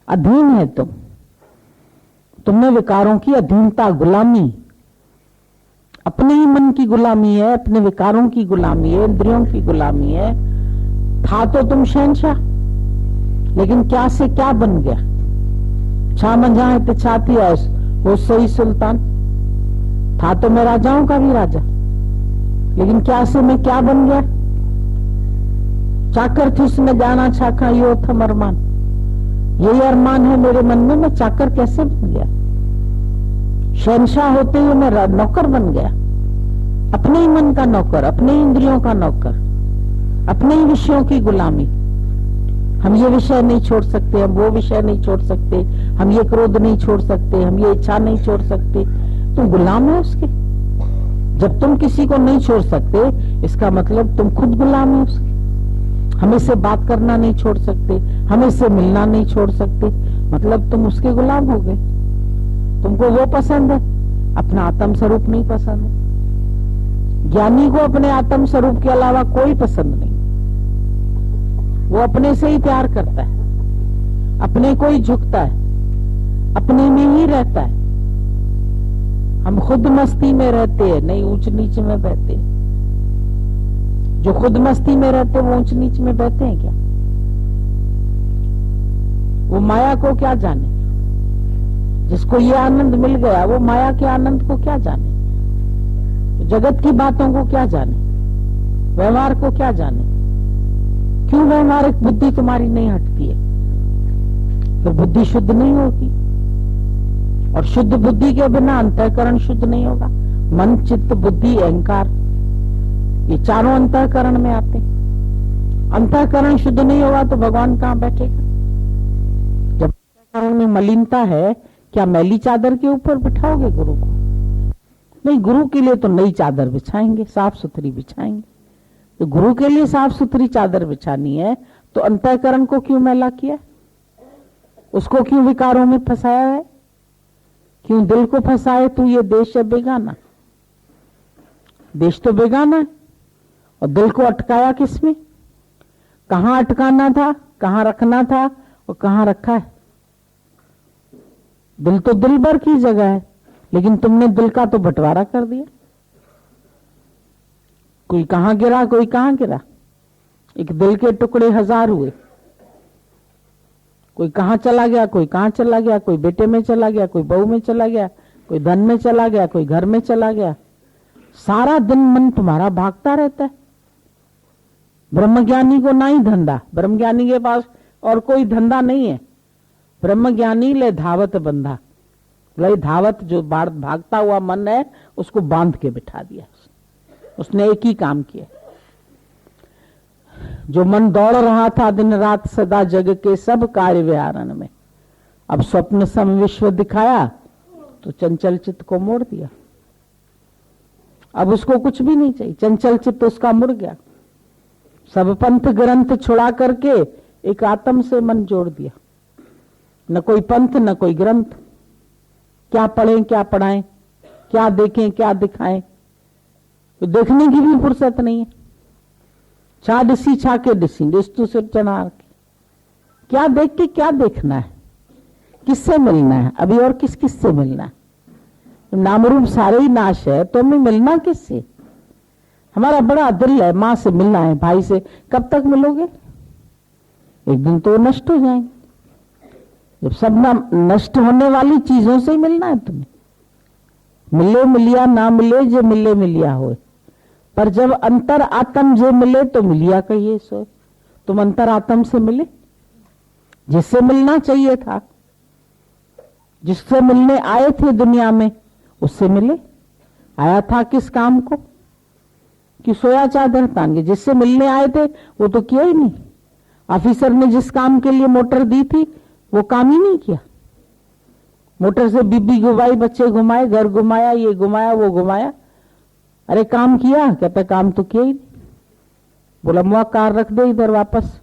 अधीन है तुमने विकारों की अधीनता, गुलामी, अपने ही मन की गुलामी है, अपने विकारों की गुलामी है, इंद्रियों की गुलामी है। था तो तुम शहंशाह, लेकिन क्या से क्या बन गया? छा मंझा है तो छाती है वो सही सुल्तान। था तो मैं राजाओं का भी राजा, लेकिन क्या से मैं क्या बन गया? चाकर थी उसने जाना छाखा, यो थम अरमान। यही अरमान है मेरे मन में, मैं चाकर कैसे बन गया? शहंशाह होते हुए मैं नौकर बन गया, अपने ही मन का नौकर, अपने ही इंद्रियों का नौकर, अपने ही विषयों की गुलामी। हम ये विषय नहीं छोड़ सकते, हम वो विषय नहीं छोड़ सकते, हम ये क्रोध नहीं छोड़ सकते, हम ये इच्छा नहीं छोड़ सकते। तुम गुलाम है उसके। जब तुम किसी को नहीं छोड़ सकते, इसका मतलब तुम खुद गुलाम है उसके। हम इससे बात करना नहीं छोड़ सकते, हम इससे मिलना नहीं छोड़ सकते, मतलब तुम उसके गुलाम हो गए। तुमको वो पसंद है, अपना आत्म स्वरूप नहीं पसंद है। ज्ञानी को अपने आत्म स्वरूप के अलावा कोई पसंद नहीं। वो अपने से ही प्यार करता है, अपने को ही झुकता है, अपने में ही रहता है। हम खुद मस्ती में रहते हैं, नहीं ऊंच नीच में बहते हैं। जो खुद मस्ती में रहते वो ऊंच नीच में बहते हैं क्या? वो माया को क्या जाने? जिसको ये आनंद मिल गया वो माया के आनंद को क्या जाने? जगत की बातों को क्या जाने? व्यवहार को क्या जाने? क्यों व्यवहारिक बुद्धि तुम्हारी नहीं हटती है? तो बुद्धि शुद्ध नहीं होगी, और शुद्ध बुद्धि के बिना अंतःकरण शुद्ध नहीं होगा। मन, चित्त, बुद्धि, अहंकार, ये चारों अंतःकरण में आते हैं। अंतःकरण शुद्ध नहीं होगा तो भगवान कहां बैठेगा? जब अंतःकरण में मलिनता है, क्या मैली चादर के ऊपर बिठाओगे गुरु को? नहीं, गुरु के लिए तो नई चादर बिछाएंगे, साफ सुथरी बिछाएंगे। तो गुरु के लिए साफ सुथरी चादर बिछानी है तो अंतःकरण को क्यों मैला किया? उसको क्यों विकारों में फंसाया है? क्यों दिल को फंसाए? तू ये देश है बेगाना, देश तो बेगाना है, और दिल को अटकाया किसमें? कहां अटकाना था, कहां रखना था, और कहां रखा है? दिल तो दिल भर की जगह है, लेकिन तुमने दिल का तो बंटवारा कर दिया। कोई कहां गिरा, कोई कहां गिरा। एक दिल के टुकड़े 1000 हुए। कोई कहां चला गया, कोई कहां चला गया, कोई बेटे में चला गया, कोई बहू में चला गया, कोई धन में चला गया, कोई घर में चला गया। सारा दिन मन तुम्हारा भागता रहता है। ब्रह्मज्ञानी को ना ही धंधा, ब्रह्मज्ञानी के पास और कोई धंधा नहीं है। ब्रह्मज्ञानी ले धावत बंधा, ले धावत, जो भागता हुआ मन है उसको बांध के बिठा दिया। उसने एक ही काम किया। जो मन दौड़ रहा था दिन रात सदा जग के सब कार्य विहारण में, अब स्वप्न सम विश्व दिखाया तो चंचल चित्त को मोड़ दिया। अब उसको कुछ भी नहीं चाहिए, चंचल चित्त उसका मुड़ गया। सब पंथ ग्रंथ छुड़ा करके एक आत्म से मन जोड़ दिया। न कोई पंथ न कोई ग्रंथ, क्या पढ़ें क्या पढ़ाएं, क्या देखें क्या दिखाएं, तो देखने की भी फुर्सत नहीं है। छा डिसी छा के डिसी डिस्तु सिर चनार के, क्या देख के क्या देखना है, किससे मिलना है, अभी और किस किस से मिलना है? नाम रूप सारे ही नाश है तो हमें मिलना किससे? हमारा बड़ा दिल है माँ से मिलना है, भाई से। कब तक मिलोगे? एक दिन तो नष्ट हो जाएंगे। जब सब नष्ट होने वाली चीजों से ही मिलना है तुम्हें। मिले मिलिया ना मिले जे मिले मिलिया होए, पर जब अंतर आत्म जे मिले तो मिलिया कहिए सोए। तुम अंतर आत्म से मिले, जिससे मिलना चाहिए था, जिससे मिलने आए थे दुनिया में, उससे मिले। आया था किस काम को? कि सोया चादर तान के। जिससे मिलने आए थे वो तो किया ही नहीं। ऑफिसर ने जिस काम के लिए मोटर दी थी वो काम ही नहीं किया। मोटर से बीबी घुमाई, बच्चे घुमाए, घर घुमाया, ये घुमाया वो घुमाया। अरे काम किया? कहता काम तो किया ही नहीं। बोला मुआ कार रख दे इधर, वापस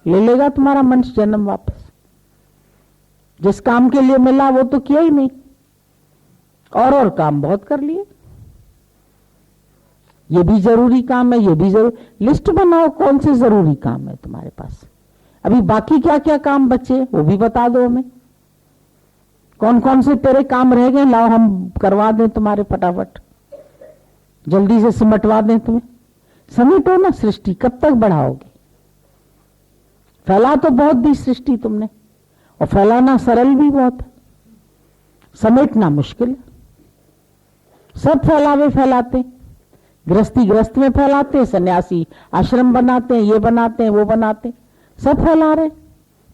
ले लेगा तुम्हारा मनुष्य जन्म वापस। जिस काम के लिए मिला वो तो किया ही नहीं, और काम बहुत कर लिए। ये भी जरूरी काम है, ये भी जरूरी। लिस्ट बनाओ कौन से जरूरी काम है तुम्हारे पास। अभी बाकी क्या क्या काम बचे वो भी बता दो हमें। कौन कौन से तेरे काम रह गए, लाओ हम करवा दें तुम्हारे फटाफट, जल्दी से सिमटवा दें तुम्हें। समेटो ना सृष्टि, कब तक बढ़ाओगे? फैला तो बहुत दी सृष्टि तुमने, और फैलाना सरल भी बहुत है, समेटना मुश्किल है। सब फैलावे फैलाते, गृहस्थी गृहस्थ में फैलाते, सन्यासी आश्रम बनाते हैं, ये बनाते हैं वो बनाते हैं, सब फैला रहे।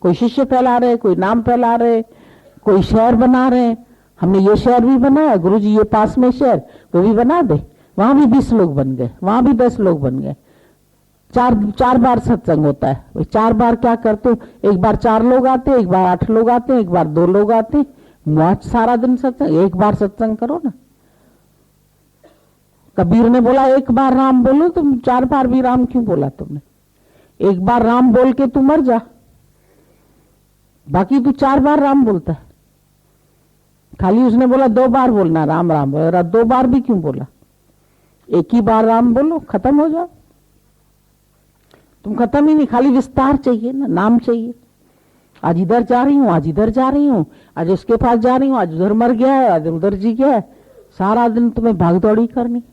कोई शिष्य फैला रहे, कोई नाम फैला रहे, कोई शहर बना रहे। हमने ये शहर भी बनाया, गुरुजी ये पास में शहर वो भी बना दे, वहां भी 20 लोग बन गए, वहां भी 10 लोग बन गए। चार बार सत्संग होता है। भाई 4 बार क्या करते हो? एक बार 4 लोग आते, एक बार 8 लोग आते, एक बार 2 लोग आते। मौज सारा दिन सत्संग, एक बार सत्संग करो ना। कबीर ने बोला एक बार राम बोलो, तुम 4 बार भी राम क्यों बोला तुमने? एक बार राम बोल के तू मर जा, बाकी तू 4 बार राम बोलता है। खाली उसने बोला 2 बार बोलना राम राम, बोला 2 बार भी क्यों बोला? एक ही बार राम बोलो, खत्म हो जाओ। तुम खत्म ही नहीं, खाली विस्तार चाहिए ना, नाम चाहिए। आज इधर जा रही हूं, आज इधर जा रही हूं, आज उसके पास जा रही हूं, आज उधर मर गया है, आज उधर जी गया है। सारा दिन तुम्हें भागदौड़ी करनी।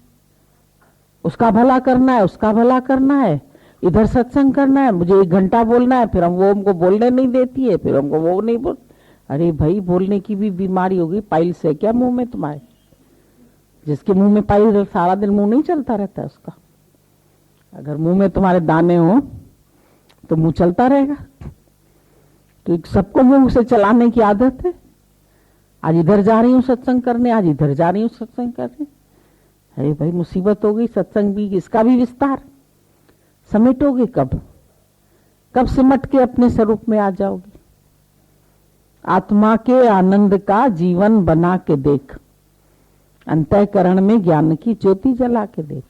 उसका भला करना है, उसका भला करना है, इधर सत्संग करना है, मुझे 1 घंटा बोलना है, फिर वो हमको बोलने नहीं देती है, फिर हमको वो नहीं बोल। अरे भाई, बोलने की भी बीमारी होगी, पाइल से क्या मुंह में तुम्हारे? जिसके मुंह में पाइल, सारा दिन मुंह नहीं चलता रहता है उसका। अगर मुंह में तुम्हारे दाने हो तो मुंह चलता रहेगा। तो सबको मुंह से चलाने की आदत है। आज इधर जा रही हूँ सत्संग करने, आज इधर जा रही हूँ सत्संग करने। अरे भाई, मुसीबत हो गई। सत्संग भी, इसका भी विस्तार समेटोगे कब? कब सिमट के अपने स्वरूप में आ जाओगे? आत्मा के आनंद का जीवन बना के देख, अंतःकरण में ज्ञान की ज्योति जला के देख।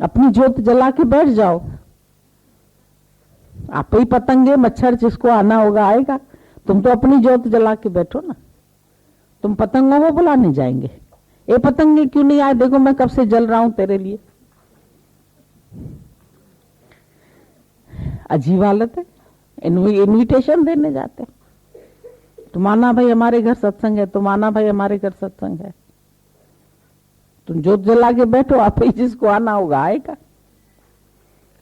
अपनी ज्योत जला के बैठ जाओ। आप ही पतंगे, मच्छर जिसको आना होगा आएगा। तुम तो अपनी ज्योत जला के बैठो ना। तुम पतंगों को बुलाने जाएंगे? ए पतंगे क्यों नहीं आए? देखो मैं कब से जल रहा हूं तेरे लिए। अजीब हालत है। इनविटेशन देने जाते हैं। तुम आना भाई हमारे घर सत्संग है, तुम आना भाई हमारे घर सत्संग है। तुम ज्योत जला के बैठो, आप ही जिसको आना होगा आएगा।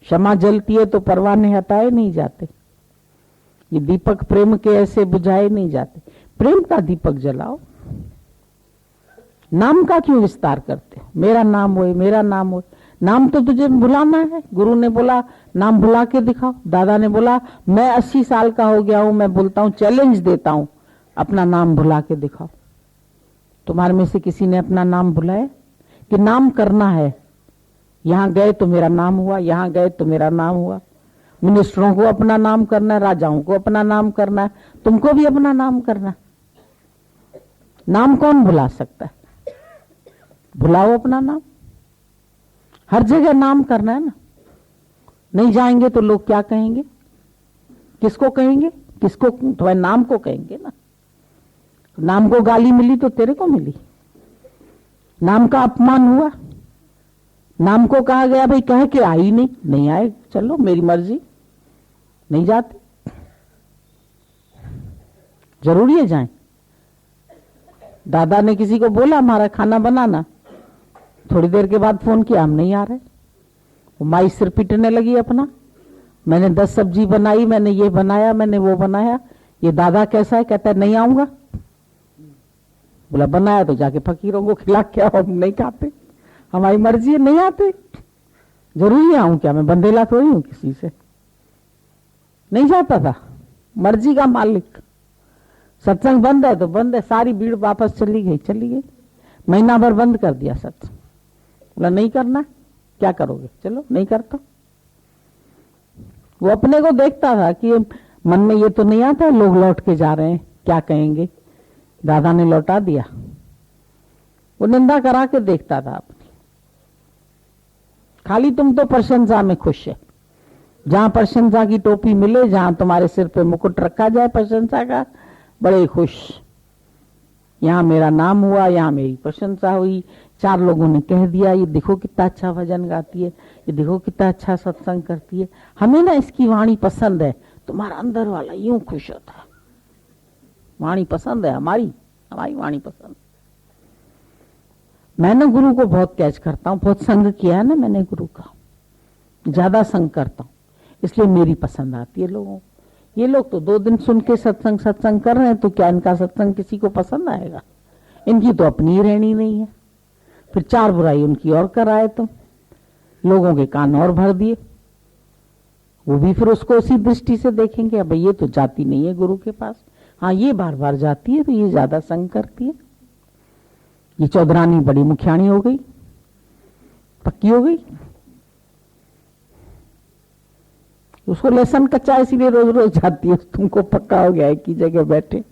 क्षमा जलती है तो परवाने हटाए नहीं जाते। ये दीपक प्रेम के ऐसे बुझाए नहीं जाते। प्रेम का दीपक जलाओ। नाम का क्यों विस्तार करते हो? मेरा नाम हो, मेरा नाम हो। नाम तो तुझे भुलाना है। गुरु ने बोला नाम भुला के दिखाओ। दादा ने बोला मैं 80 साल का हो गया हूं, मैं बोलता हूं, चैलेंज देता हूं, अपना नाम भुला के दिखाओ। तुम्हारे में से किसी ने अपना नाम भुलाया? कि नाम करना है। यहां गए तो मेरा नाम हुआ, यहां गए तो मेरा नाम हुआ। मिनिस्टरों को अपना नाम करना है, राजाओं को अपना नाम करना है, तुमको भी अपना नाम करना है। नाम कौन भुला सकता है? भुलाओ अपना नाम। हर जगह नाम करना है ना। नहीं जाएंगे तो लोग क्या कहेंगे? किसको कहेंगे? किसको? तुम्हारे नाम को कहेंगे ना। नाम को गाली मिली तो तेरे को मिली। नाम का अपमान हुआ। नाम को कहा गया भाई कह के आई नहीं, नहीं आए, चलो मेरी मर्जी, नहीं जाते। जरूरी है जाएं? दादा ने किसी को बोला हमारा खाना बनाना, थोड़ी देर के बाद फोन किया हम नहीं आ रहे। वो माई सिर पीटने लगी अपना। मैंने 10 सब्जी बनाई, मैंने ये बनाया, मैंने वो बनाया, ये दादा कैसा है? कहता है नहीं आऊंगा। बोला बनाया तो जाके फकीरों को खिला के आओ, हम नहीं खाते, हमारी मर्जी है, नहीं आते। जरूरी आऊं क्या? मैं बंदेला थोड़ी हूं किसी से। नहीं जाता था, मर्जी का मालिक। सत्संग बंद है तो बंद है। सारी भीड़ वापस चली गई। महीना भर बंद कर दिया सत्संग। बोला नहीं करना, क्या करोगे? चलो नहीं करता। वो अपने को देखता था कि मन में ये तो नहीं आता लोग लौट के जा रहे हैं, क्या कहेंगे। दादा ने लौटा दिया। वो निंदा करा के देखता था अपनी। खाली तुम तो प्रशंसा में खुश है। जहां प्रशंसा की टोपी मिले, जहां तुम्हारे सिर पे मुकुट रखा जाए प्रशंसा का, बड़े खुश। यहां मेरा नाम हुआ, यहां मेरी प्रशंसा हुई, 4 लोगों ने कह दिया ये देखो कितना अच्छा भजन गाती है, ये देखो कितना अच्छा सत्संग करती है, हमें ना इसकी वाणी पसंद है। तुम्हारा अंदर वाला यूं खुश होता है, वाणी पसंद है, हमारी वाणी पसंद। मैं ना गुरु को बहुत कैच करता हूँ, बहुत संग किया है ना मैंने गुरु का, ज्यादा संग करता हूँ, इसलिए मेरी पसंद आती है लोगों को। ये लोग तो 2 दिन सुन के सत्संग कर रहे हैं, तो क्या इनका सत्संग किसी को पसंद आएगा? इनकी तो अपनी रहनी नहीं है। फिर 4 बुराई उनकी और कराए तुम, लोगों के कान और भर दिए। वो भी फिर उसको उसी दृष्टि से देखेंगे, अब ये तो जाती नहीं है गुरु के पास, हाँ ये बार बार जाती है तो ये ज्यादा संग करती है, ये चौधरानी बड़ी मुखियाणी हो गई, पक्की हो गई। उसको लेसन कच्चा इसीलिए रोज रोज जाती है, तुमको पक्का हो गया है कि जगह बैठे।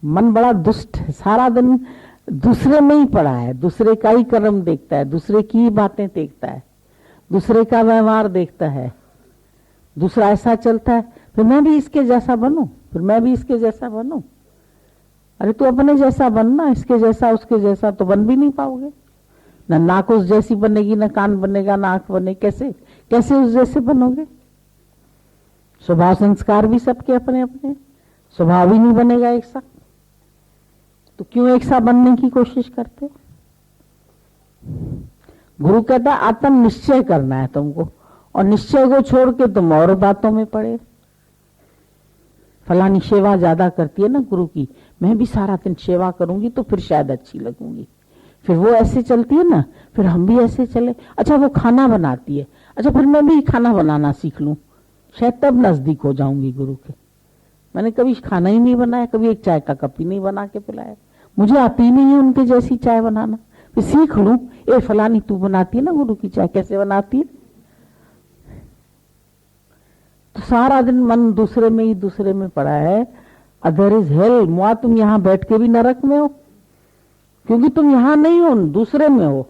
मन बड़ा दुष्ट है, सारा दिन दूसरे में ही पड़ा है, दूसरे का ही कर्म देखता है, दूसरे की ही बातें देखता है, दूसरे का व्यवहार देखता है। दूसरा ऐसा चलता है, फिर मैं भी इसके जैसा बनूं, फिर मैं भी इसके जैसा बनूं। अरे तू अपने जैसा बनना, इसके जैसा उसके जैसा तो बन भी नहीं पाओगे। ना नाक उस जैसी बनेगी, ना कान बनेगा, ना आंख बने, कैसे उस जैसे बनोगे? स्वभाव संस्कार भी सबके अपने अपने, स्वभाव ही नहीं बनेगा एक साथ। तो क्यों एक सा बनने की कोशिश करते हो? गुरु कहता है आत्म निश्चय करना है तुमको, और निश्चय को छोड़ के तुम और बातों में पड़े। फलानी सेवा ज्यादा करती है ना गुरु की, मैं भी सारा दिन सेवा करूंगी तो फिर शायद अच्छी लगूंगी। फिर वो ऐसे चलती है ना, फिर हम भी ऐसे चले। अच्छा वो खाना बनाती है, अच्छा फिर मैं भी खाना बनाना सीख लूं, शायद तब नजदीक हो जाऊंगी गुरु के। मैंने कभी खाना ही नहीं बनाया, कभी एक चाय का कप ही नहीं बना के पिलाया, मुझे आती नहीं है उनके जैसी चाय बनाना, फिर सीख लूं। ए फलानी तू बनाती है ना गुरु की चाय, कैसे बनाती है? तो सारा दिन मन दूसरे में पड़ा है। अदर इज हेल, मुआ तुम यहां बैठ के भी नरक में हो, क्योंकि तुम यहां नहीं हो, दूसरे में हो।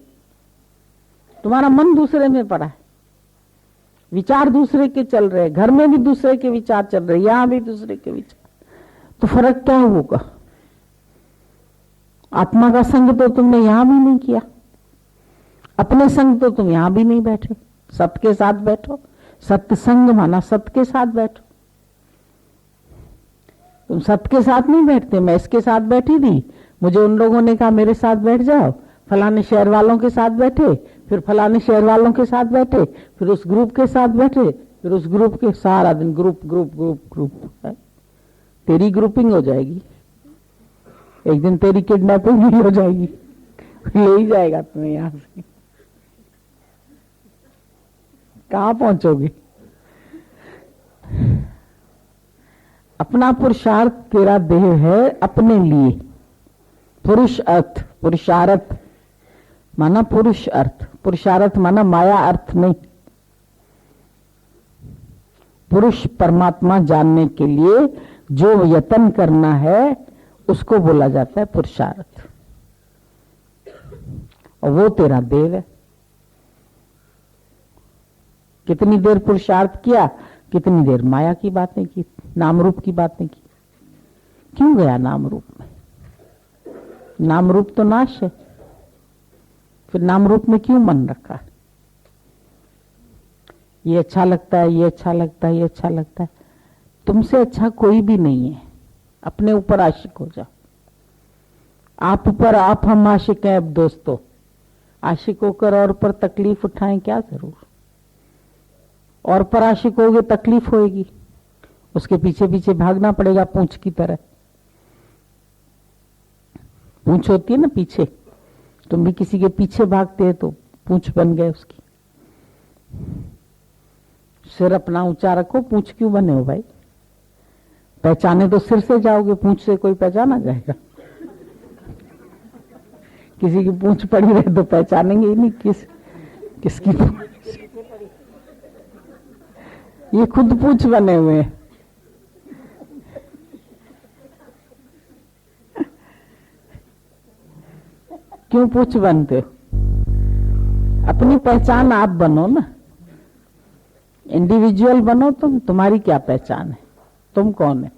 तुम्हारा मन दूसरे में पड़ा है, विचार दूसरे के चल रहे, घर में भी दूसरे के विचार चल रहे, यहां भी दूसरे के विचार। तो फर्क क्या होगा? आत्मा का संग तो तुमने यहां भी नहीं किया, अपने संग तो तुम यहां भी नहीं बैठे। सत्य के साथ बैठो, सत्संग माना सत्य के साथ बैठो। तुम सत्य के साथ नहीं बैठते। मैं इसके साथ बैठी थी, मुझे उन लोगों ने कहा मेरे साथ बैठ जाओ, फलाने शहर वालों के साथ बैठे, फिर फलाने शहर वालों के साथ बैठे, फिर उस ग्रुप के साथ बैठे, फिर उस ग्रुप के, सारा दिन ग्रुप ग्रुप ग्रुप ग्रुप। तेरी ग्रुपिंग हो जाएगी, एक दिन तेरी किडनैपिंग भी हो जाएगी, ले ही जाएगा तुम्हें यहां से। कहां पहुंचोगे? अपना पुरुषार्थ तेरा देह है अपने लिए। पुरुष अर्थ, पुरुषार्थ माना पुरुष अर्थ, पुरुषार्थ माना माया अर्थ नहीं। पुरुष परमात्मा जानने के लिए जो यत्न करना है उसको बोला जाता है पुरुषार्थ, और वो तेरा देव है। कितनी देर पुरुषार्थ किया, कितनी देर माया की बातें की, नाम रूप की बातें की। क्यों गया नाम रूप में? नाम रूप तो नाश है, फिर नाम रूप में क्यों मन रखा? ये अच्छा लगता है, ये अच्छा लगता है, ये अच्छा लगता है। तुमसे अच्छा कोई भी नहीं है, अपने ऊपर आशिक हो जाओ। आप ऊपर आप, हम आशिक हैं। अब दोस्तों, आशिक होकर और पर तकलीफ उठाएं क्या जरूर? और पर आशिक होगे तकलीफ होएगी, उसके पीछे पीछे भागना पड़ेगा पूंछ की तरह। पूंछ होती है ना पीछे, तुम भी किसी के पीछे भागते हैं तो पूंछ बन गए उसकी। सिर अपना ऊंचा रखो, पूंछ क्यों बने हो भाई? पहचाने तो सिर से जाओगे, पूंछ से कोई पहचाना जाएगा? किसी की पूंछ पड़ी रहे तो पहचानेंगे ही नहीं किसकी पूंछ। ये खुद पूंछ बने हुए हैं। क्यों पूंछ बनते हो? अपनी पहचान आप बनो ना, इंडिविजुअल बनो तुम। तुम्हारी क्या पहचान है? तुम कौन है?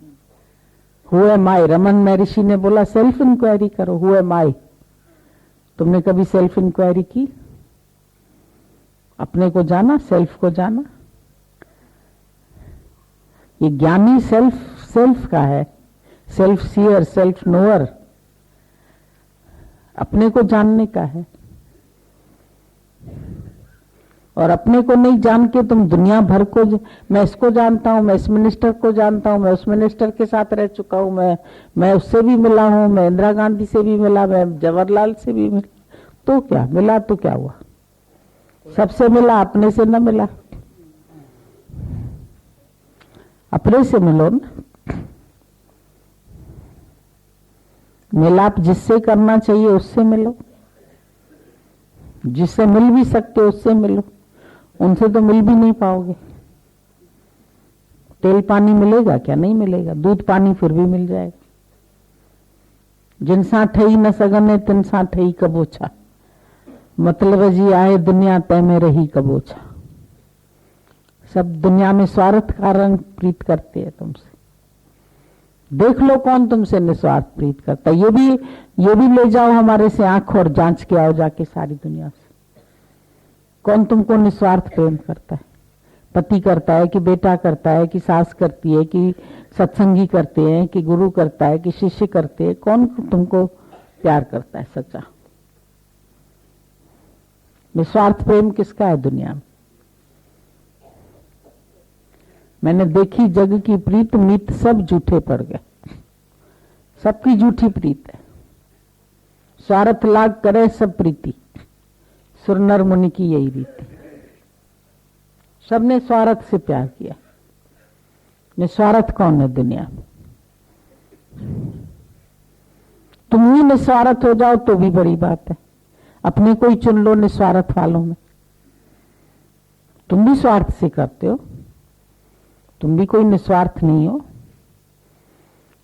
हु एम आई? रमन महर्षि ने बोला सेल्फ इंक्वायरी करो। हु एम आई? तुमने कभी सेल्फ इंक्वायरी की? अपने को जाना, सेल्फ को जाना। ये ज्ञानी सेल्फ का है, सेल्फ सीयर, सेल्फ नोअर, अपने को जानने का है। और अपने को नहीं जान के तुम दुनिया भर को, मैं इसको जानता हूं, मैं इस मिनिस्टर को जानता हूं, मैं उस मिनिस्टर के साथ रह चुका हूं, मैं उससे भी मिला हूं, मैं इंदिरा गांधी से भी मिला, मैं जवाहरलाल से भी मिला। तो क्या मिला? तो क्या हुआ? सबसे मिला, अपने से न मिला। अपने से मिलो ना। मिलाप जिससे करना चाहिए उससे मिलो, जिससे मिल भी सकते हो उससे मिलो। उनसे तो मिल भी नहीं पाओगे। तेल पानी मिलेगा क्या? नहीं मिलेगा। दूध पानी फिर भी मिल जाएगा। जिनसा ठही न सगने तिनसा ठही कबोछा, मतलब जी आए दुनिया तय में रही कबोछा। सब दुनिया में स्वार्थ कारण प्रीत करते हैं तुमसे। देख लो कौन तुमसे निस्वार्थ प्रीत करता है। ये भी ले जाओ हमारे से आंख और जांच के आओ जाके सारी दुनिया से, कौन तुमको निस्वार्थ प्रेम करता है? पति करता है कि बेटा करता है कि सास करती है कि सत्संगी करते हैं कि गुरु करता है कि शिष्य करते हैं? कौन तुमको प्यार करता है सच्चा। निस्वार्थ प्रेम किसका है दुनिया में? मैंने देखी जग की प्रीत, मीत सब झूठे पड़ गए। सबकी झूठी प्रीत है। स्वार्थ लाग करे सब प्रीति, सुर नर मुनि की यही रीति। सबने स्वार्थ से प्यार किया। निस्वार्थ कौन है दुनिया में? तुम ही निस्वार्थ हो जाओ तो भी बड़ी बात है। अपने को ही चुन लो निस्वार्थ वालों में। तुम भी स्वार्थ से करते हो, तुम भी कोई निस्वार्थ नहीं हो।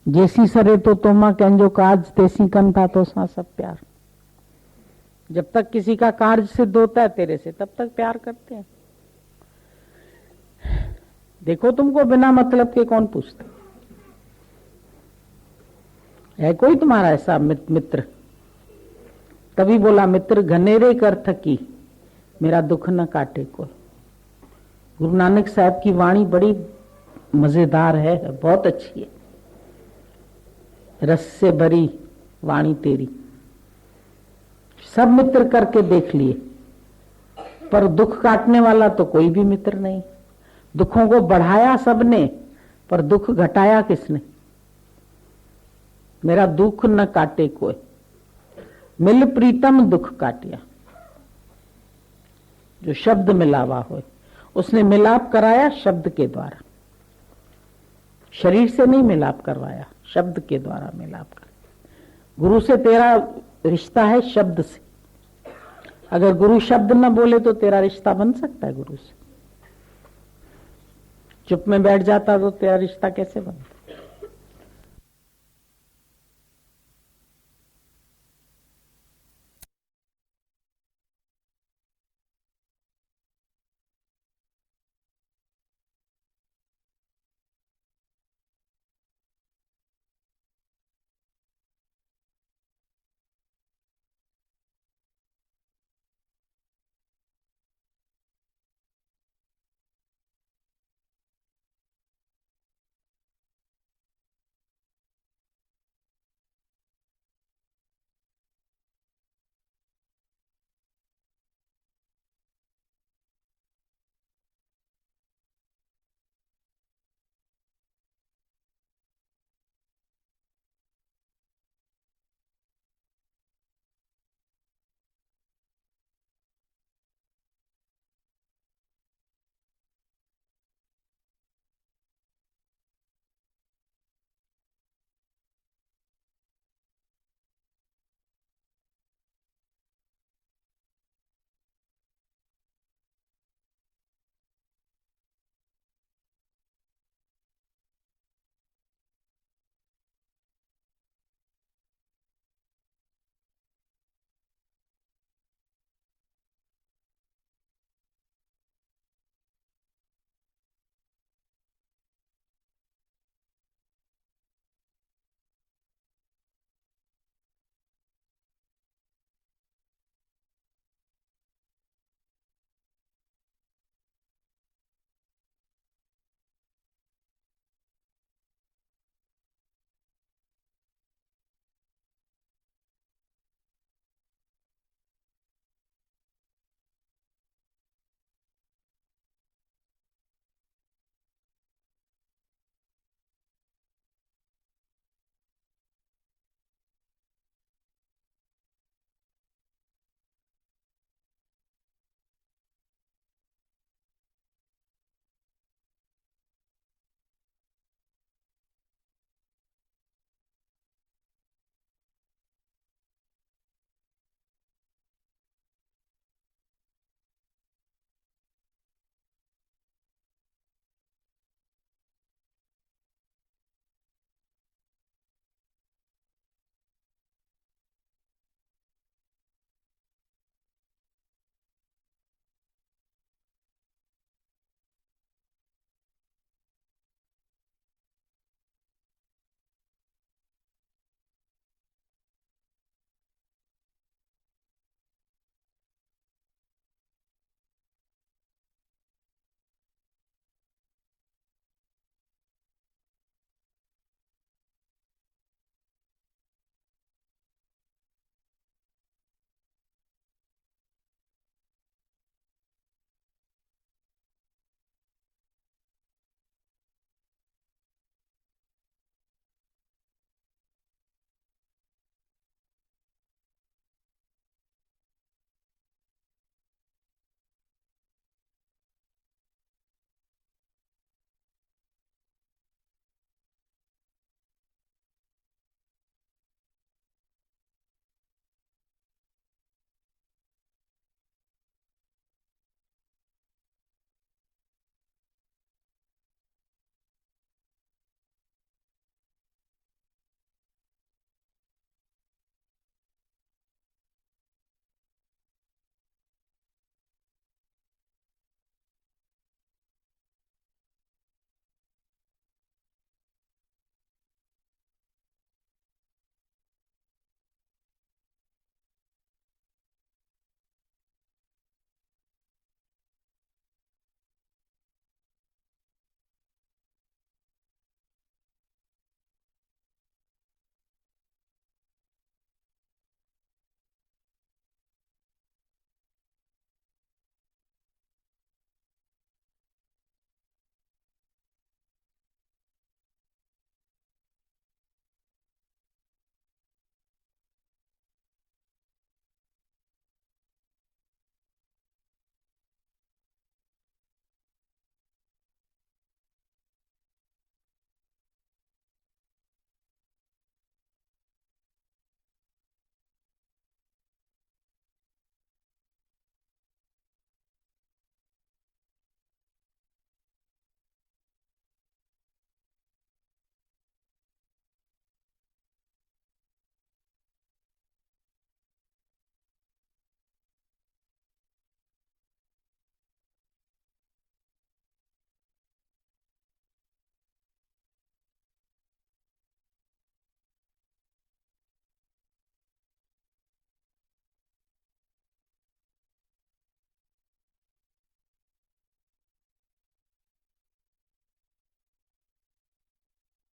जैसी सरे तो तोमा कहंजो काज, तेसी कंता तो सा सब प्यार। जब तक किसी का कार्य सिद्ध होता है तेरे से, तब तक प्यार करते हैं। देखो तुमको बिना मतलब के कौन पूछता है? कोई तुम्हारा ऐसा मित्र? तभी बोला मित्र घनेरे कर थकी, मेरा दुख न काटे कोई। गुरु नानक साहब की वाणी बड़ी मजेदार है, बहुत अच्छी है। रस से भरी वाणी तेरी। सब मित्र करके देख लिए, पर दुख काटने वाला तो कोई भी मित्र नहीं। दुखों को बढ़ाया सबने, पर दुख घटाया किसने? मेरा दुख न काटे कोई, मिल प्रीतम दुख काटिया। जो शब्द मिलावा हो, उसने मिलाप कराया शब्द के द्वारा। शरीर से नहीं मिलाप करवाया, शब्द के द्वारा मिलाप कर। गुरु से तेरा रिश्ता है शब्द से। अगर गुरु शब्द न बोले तो तेरा रिश्ता बन सकता है गुरु से? चुप में बैठ जाता तो तेरा रिश्ता कैसे बनता?